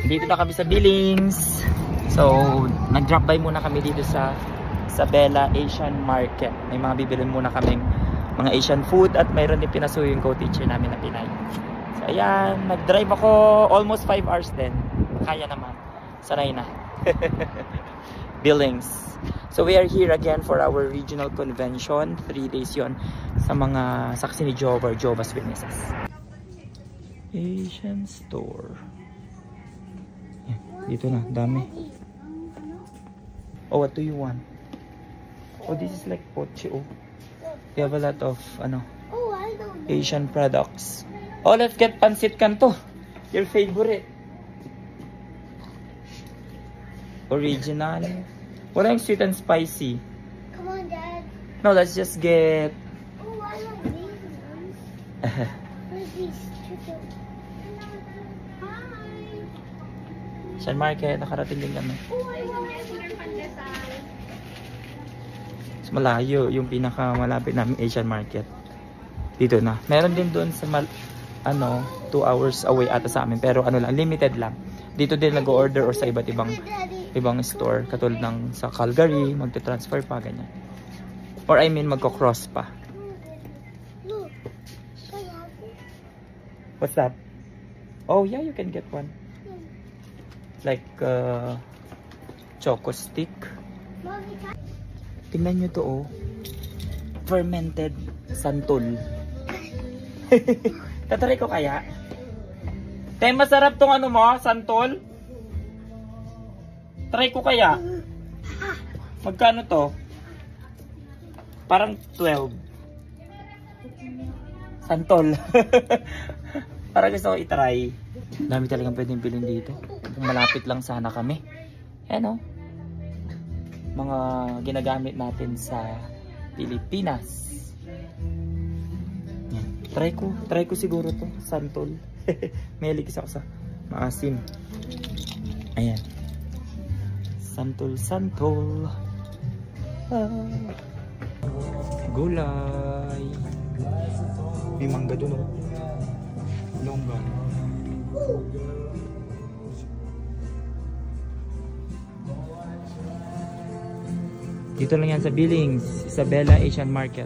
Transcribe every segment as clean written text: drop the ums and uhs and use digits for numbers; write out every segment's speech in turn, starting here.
Dito na kami sa Billings. So, nag-drop by muna kami dito sa Bella Asian Market. May mga bibilin muna kaming mga Asian food at mayroon din pinasuyo yung co-teacher namin na Pinay. So, ayan. Nag-drive ako almost 5 hours din. Kaya naman. Sanay na. Billings. So, we are here again for our regional convention. 3 days yon sa mga saksi ni Jehovah, Jehovah's Witnesses. Asian store. Dito na, dami. Oh, what do you want? Oh, this is like poche. Oh, we have a lot of Asian products. Oh, let's get pancit canto. Your favorite. Original. Wala yung sweet and spicy. Come on, Dad. No, let's just get. Oh, I love these ones. What are these? Asian Market, nakarating din kami. Oh, I love pandesal. Mas malayo yung pinakamalapit namin Asian Market. Dito na. Meron din doon sa 2 hours away ata sa amin, pero ano lang, limited lang. Dito din nag-order or sa iba't ibang store, katulad ng sa Calgary, magte-transfer pa ganyan. Or I mean magko-cross pa. Look. I have it. What's that? Oh yeah, you can get one. Like choco stick. Mommy, Tingnan nyo to, oh. Fermented santol. Tatry ko kaya? Te, masarap tong ano mo, santol? Try ko kaya? Magkano to? Parang 12. Santol. Parang gusto ko itry. Dami talagang pwedeng bilhin dito. Malapit lang sana kami. Ayan, oh. Mga ginagamit natin sa Pilipinas. Yan. Try ko siguro to, santol. Mahilig ako sa maasim. Ayan. Santol. Gulay. May mangga dun, oh. Longgan. Dito lang yan sa Billings, Isabela Asian Market.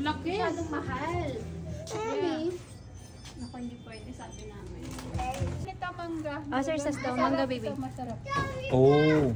Laki! Masyadong mahal. Mami. Naku, hindi pwede sabi namin. Ito mangga. Sir, sa daw, mangga baby. Masarap. Oh,